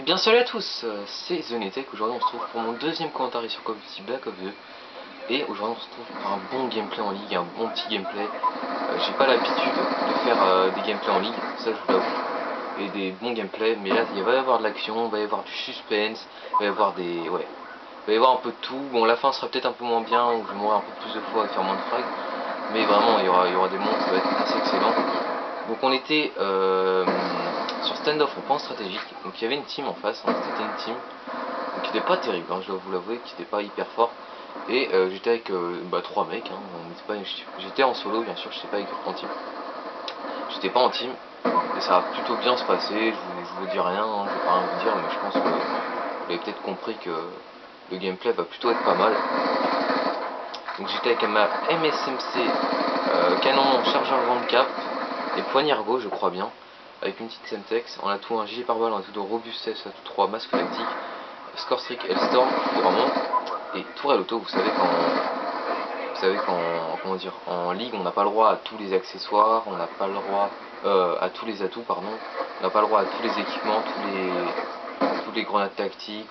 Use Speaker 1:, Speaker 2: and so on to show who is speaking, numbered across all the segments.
Speaker 1: Bien salut à tous, c'est TheNetech. Aujourd'hui on se retrouve pour mon deuxième commentaire sur Call of Duty Black Ops 2. Et aujourd'hui on se retrouve pour un bon gameplay en ligue, un bon petit gameplay. J'ai pas l'habitude de faire des gameplays en ligue, ça je vous l'avoue, et des bons gameplays, mais là il va y avoir de l'action, il va y avoir du suspense, il va y avoir des... ouais, il va y avoir un peu de tout. Bon, la fin sera peut-être un peu moins bien, où je vais mourir un peu plus de fois et faire moins de frags, mais vraiment il y aura des mondes, ça va être assez excellent. Donc on était sur stand-off au point stratégique, donc il y avait une team en face, hein, c'était une team qui n'était pas terrible, hein, je dois vous l'avouer, qui n'était pas hyper fort, et j'étais avec 3 mecs, hein, j'étais en solo bien sûr, j'étais pas en team, et ça a plutôt bien se passer, je vous dis rien, hein, je vais pas rien vous dire, mais je pense que vous avez peut-être compris que le gameplay va plutôt être pas mal. Donc j'étais avec ma MSMC, canon chargeur grande cap, et poignard gauche je crois bien, avec une petite Semtex, on a tout un gilet pare-balles, on a tout de robustesse, on a tout 3 masques tactiques, score streak, Hellstorm, vraiment, et tourelle auto. Vous savez qu'en comment dire, en ligue on n'a pas le droit à tous les accessoires, on n'a pas le droit à tous les atouts, pardon, on n'a pas le droit à tous les équipements, toutes les grenades tactiques,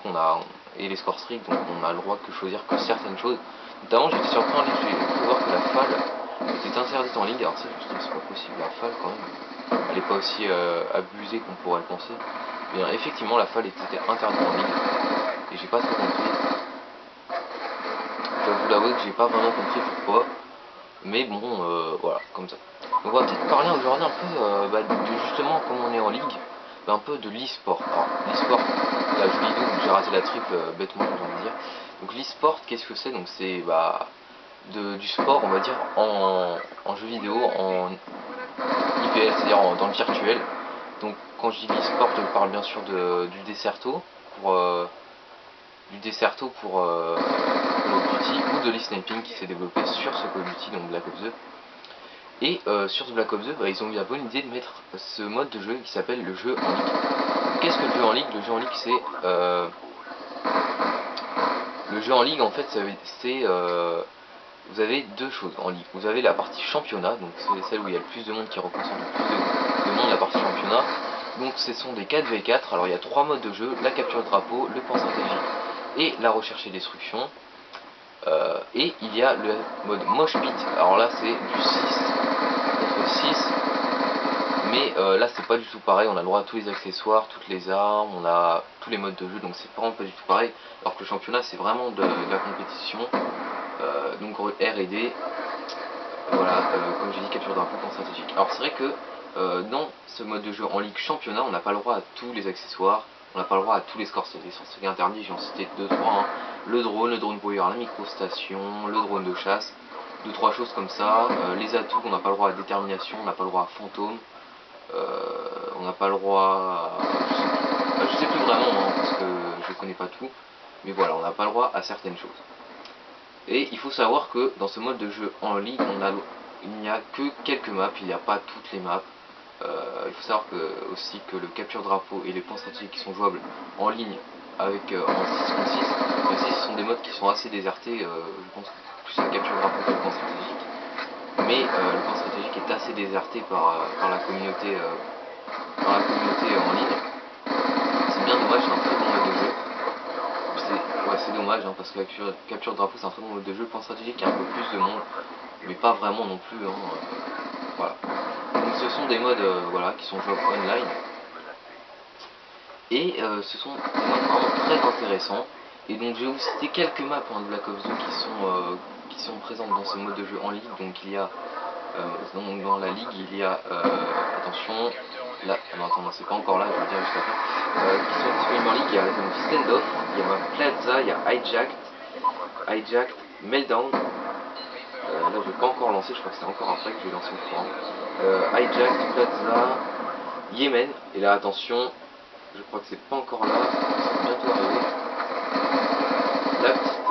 Speaker 1: et les score streak, donc on a le droit que choisir que certaines choses. Notamment j'étais surpris en ligue, j'ai pu voir que la FAL était interdite en ligue. Alors ça je me suis dit c'est pas possible, la FAL quand même, elle n'est pas aussi abusée qu'on pourrait le penser. Mais effectivement la FAL était interdite en ligue, et j'ai pas trop compris. Je dois vous l'avouer que j'ai pas vraiment compris pourquoi, mais bon voilà, comme ça. Donc on va peut-être parler aujourd'hui un peu de justement, comme on est en ligue, un peu de l'e-sport. Alors l'e-sport, la jolie vidéo où j'ai raté la triple bêtement j'ai envie de dire. Donc l'e-sport, qu'est-ce que c'est? Donc c'est du sport, on va dire, en jeu vidéo, en IPL, c'est-à-dire dans le virtuel. Donc quand je dis l'e-sport, je parle bien sûr du Desserto pour Call of Duty, ou de l'e-sniping qui s'est développé sur ce Call of Duty, donc Black Ops 2. Et sur ce Black Ops 2, ils ont eu la bonne idée de mettre ce mode de jeu qui s'appelle le jeu en ligue. Qu'est-ce que le jeu en ligue? Le jeu en ligue, c'est le jeu en ligue, en fait, c'est vous avez deux choses en ligue. Vous avez la partie championnat, donc c'est celle où il y a le plus de monde qui représente le plus de monde, la partie championnat. Donc ce sont des 4v4, alors il y a 3 modes de jeu: la capture de drapeau, le point stratégique et la recherche et destruction. Et il y a le mode mosh pit, alors là c'est du 6 contre 6, mais là c'est pas du tout pareil, on a le droit à tous les accessoires, toutes les armes, on a tous les modes de jeu, donc c'est vraiment pas du tout pareil, alors que le championnat c'est vraiment de la compétition, donc R et D, voilà, comme j'ai dit, capture de drapeau, point stratégique. Alors c'est vrai que dans ce mode de jeu en ligue championnat, on n'a pas le droit à tous les accessoires, on n'a pas le droit à tous les scores, c'est des scores interdits, j'en citais 2-3, hein. Le drone brouilleur, la microstation, le drone de chasse, 2-3 choses comme ça. Les atouts, on n'a pas le droit à détermination, on n'a pas le droit à fantôme, on n'a pas le droit à... je sais plus vraiment, hein, parce que je connais pas tout, mais voilà, on n'a pas le droit à certaines choses. Et il faut savoir que dans ce mode de jeu en ligne, il n'y a que quelques maps, il n'y a pas toutes les maps. Il faut savoir aussi que le capture drapeau et les points stratégiques qui sont jouables en ligne avec en 6 contre 6, même si ce sont des modes qui sont assez désertés, je pense plus la capture drapeau que le point stratégique. Mais le point stratégique est assez déserté par la communauté en ligne. C'est bien dommage, c'est un très bon mode de jeu. C'est dommage, hein, parce que la capture de drapeau c'est un très bon mode de jeu. Le point stratégique, il y a un peu plus de monde, mais pas vraiment non plus, hein, voilà. Donc ce sont des modes voilà, qui sont jouables online, et ce sont des modes vraiment très intéressants. Et donc je vais vous citer quelques maps, hein, de Black Ops 2 qui sont présentes dans ce mode de jeu en ligue. Donc il y a dans la ligue, il y a attention là, non attends, c'est pas encore là, je vais le dire juste après, qui sont disponibles en ligue. Il y a donc Standoff, il y a Plaza, il y a Hijacked, Meltdown. Là je vais pas encore lancer, je crois que c'est encore après que je vais lancer le forum. Hijacked, Plaza, Yémen, et là attention, je crois que c'est pas encore là, c'est bientôt arrivé. La petite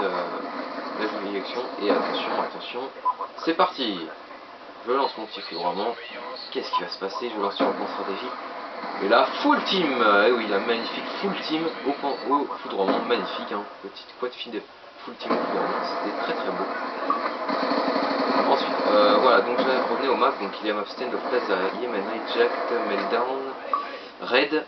Speaker 1: la jolie action, et attention, c'est parti. Je lance mon petit foudroiement. Qu'est-ce qui va se passer? Je lance sur le point stratégique. Et là, full team, oui, la magnifique full team au foudroiement, magnifique, hein. Petite quad feed full team au foudroiement, c'était très très beau. Ensuite, voilà, donc je revenais au map, donc il y a map stand of Plaza, Yemen, Hijacked, Meltdown, Red,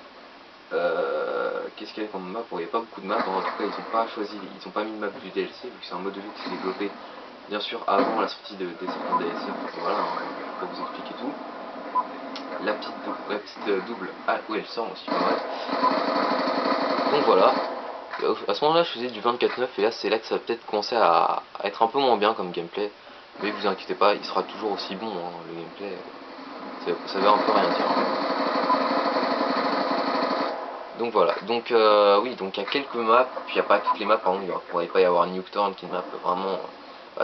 Speaker 1: qu'est-ce qu'il y a comme map? Bon, il n'y a pas beaucoup de maps, en tout cas ils n'ont pas choisi, ils n'ont pas mis de map du DLC, vu que c'est un mode de jeu qui s'est développé bien sûr avant la sortie des certains DLC, donc voilà, hein, je vais pas vous expliquer tout. La petite double, ah oui elle sort aussi, bref. Donc voilà, à ce moment là je faisais du 24-9 et là c'est là que ça va peut-être commencer à être un peu moins bien comme gameplay, mais vous inquiétez pas, il sera toujours aussi bon, hein, le gameplay, ça veut un peu rien dire. Donc voilà, donc oui, donc il y a quelques maps, puis il n'y a pas toutes les maps, par exemple, il ne pourrait pas y avoir Nuketown qui est une map vraiment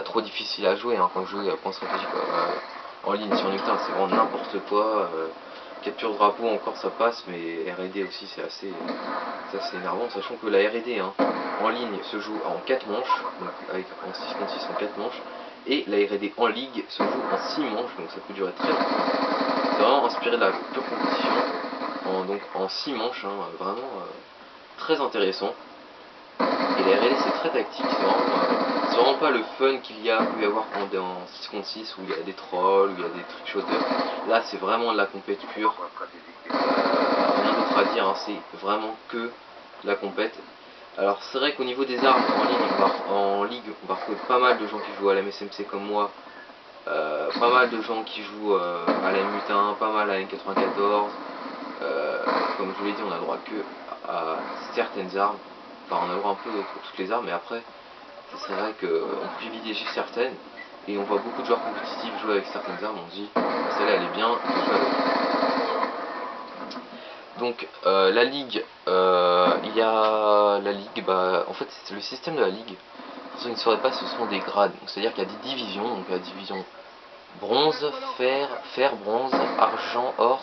Speaker 1: trop difficile à jouer, hein, quand je joue à point stratégique en ligne sur Nuketown, c'est vraiment n'importe quoi. Capture drapeau encore ça passe, mais R&D aussi c'est assez énervant, sachant que la R&D hein, en ligne se joue en 4 manches, donc avec en 6 contre 6 en 4 manches, et la R&D en ligue se joue en 6 manches, donc ça peut durer très longtemps. C'est vraiment inspiré de la pure compétition. Donc en 6 manches, hein, vraiment très intéressant. Et la R&D c'est très tactique, c'est vraiment pas le fun qu'il y a peut y avoir quand on est en 6 contre 6 où il y a des trolls, où il y a des trickshotters. Là c'est vraiment de la compète pure, rien d'autre à dire, hein, c'est vraiment que la compète. Alors c'est vrai qu'au niveau des armes en ligue, on va retrouver pas mal de gens qui jouent à la MSMC comme moi, pas mal de gens qui jouent à la M81, pas mal à la N94. Comme je vous l'ai dit, on a le droit que à certaines armes, enfin on a le droit un peu pour toutes les armes, mais après c'est vrai qu'on privilégie certaines et on voit beaucoup de joueurs compétitifs jouer avec certaines armes, on se dit celle-là elle est bien, je joue avec. Donc la ligue, il y a la ligue, en fait le système de la ligue, pour ceux qui ne sauraient pas, ce sont des grades, c'est-à-dire qu'il y a des divisions, donc la division bronze, fer, bronze, argent, or,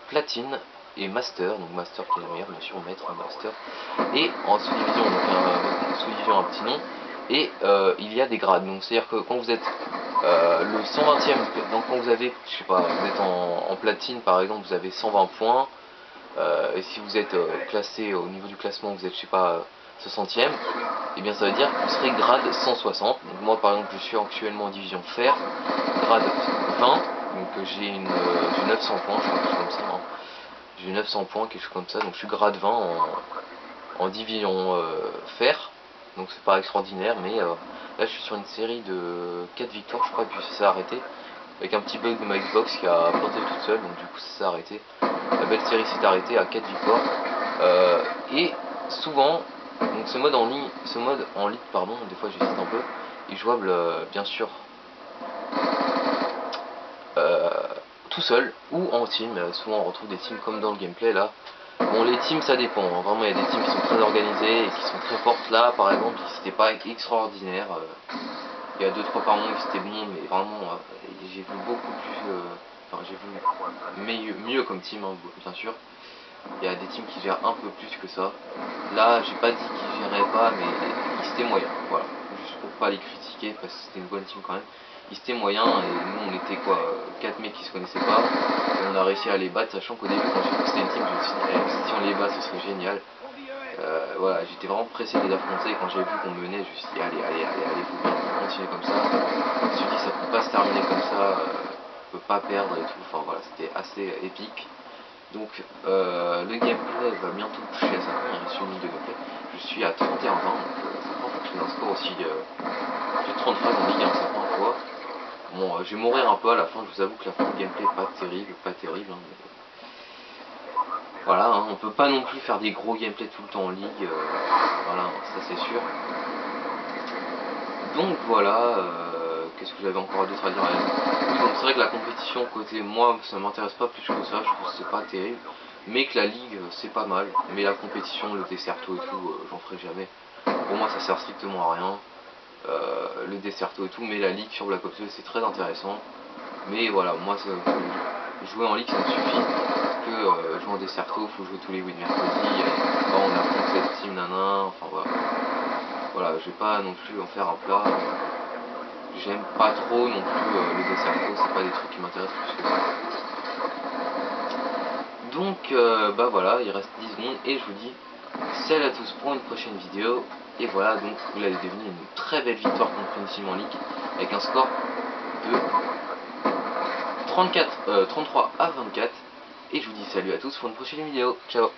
Speaker 1: platine et master, donc master qui est la meilleure bien sûr, maître, master, et en sous-division, donc sous-division un petit nom, et il y a des grades, donc c'est à dire que quand vous êtes le 120e, donc quand vous avez, je sais pas, vous êtes en platine par exemple, vous avez 120 points, et si vous êtes classé au niveau du classement, vous êtes je sais pas 60e, et bien ça veut dire que vous serez grade 160, donc moi par exemple je suis actuellement en division fer, grade 20, donc j'ai 900 points, je crois, quelque chose comme ça, hein. J'ai 900 points, quelque chose comme ça, donc je suis grade 20 en division fer, donc c'est pas extraordinaire, mais là je suis sur une série de 4 victoires, je crois, et puis ça s'est arrêté, avec un petit bug de ma Xbox qui a planté toute seule, donc du coup ça s'est arrêté. La belle série s'est arrêtée à 4 victoires, et souvent, donc ce mode en ligne, pardon, des fois j'hésite un peu, est jouable bien sûr tout seul ou en team. Souvent on retrouve des teams comme dans le gameplay là. Bon, les teams ça dépend, hein. Vraiment il y a des teams qui sont très organisées et qui sont très fortes. Là par exemple c'était pas extraordinaire, il y a 2-3 par monde qui c'était bon, mais vraiment j'ai vu beaucoup plus, enfin j'ai vu mieux comme team, hein, bien sûr. Il y a des teams qui gèrent un peu plus que ça. Là j'ai pas dit qu'ils géraient pas, mais c'était moyen, voilà, juste pour pas les critiquer parce que c'était une bonne team quand même. Ils étaient moyens et nous on était quoi, 4 mecs qui se connaissaient pas, et on a réussi à les battre, sachant qu'au début quand j'ai vu que c'était une team, je me suis dit si on les bat ce serait génial. Voilà, j'étais vraiment pressé de les affronter, et quand j'ai vu qu'on menait je me suis dit allez, faut bien continuer comme ça. Je me suis dit ça peut pas se terminer comme ça, on peut pas perdre et tout, enfin voilà, c'était assez épique. Donc le gameplay va bientôt toucher à sa fin, il reste une minute de gameplay. Je suis à 31-20, donc ça prend, faut que je fasse un score aussi plus de 30 phrases en ligue, hein, ça prend quoi. Bon, je vais mourir un peu à la fin, je vous avoue que la fin du gameplay est pas terrible, hein, mais voilà, hein, on peut pas non plus faire des gros gameplays tout le temps en ligue, voilà, ça c'est sûr. Donc voilà, qu'est-ce que j'avais encore d'autre à dire? Oui, donc c'est vrai que la compétition côté moi ça m'intéresse pas plus que ça, je trouve que c'est pas terrible, mais que la ligue c'est pas mal, mais la compétition, le desserto et tout, j'en ferai jamais. Pour moi ça sert strictement à rien, le desserto et tout, mais la ligue sur Black Ops 2 c'est très intéressant, mais voilà, moi jouer en ligue ça me suffit, que jouer en desserto, faut jouer tous les week mercredi, on affronte cette team nanan, enfin voilà, je vais pas non plus en faire un plat. J'aime pas trop non plus le desserto, c'est pas des trucs qui m'intéressent plus que ça. Donc bah voilà, il reste 10 secondes et je vous dis salut à tous pour une prochaine vidéo. Et voilà, donc vous l'avez deviné, une très belle victoire contre une team en ligue avec un score de 33 à 24. Et je vous dis salut à tous pour une prochaine vidéo. Ciao.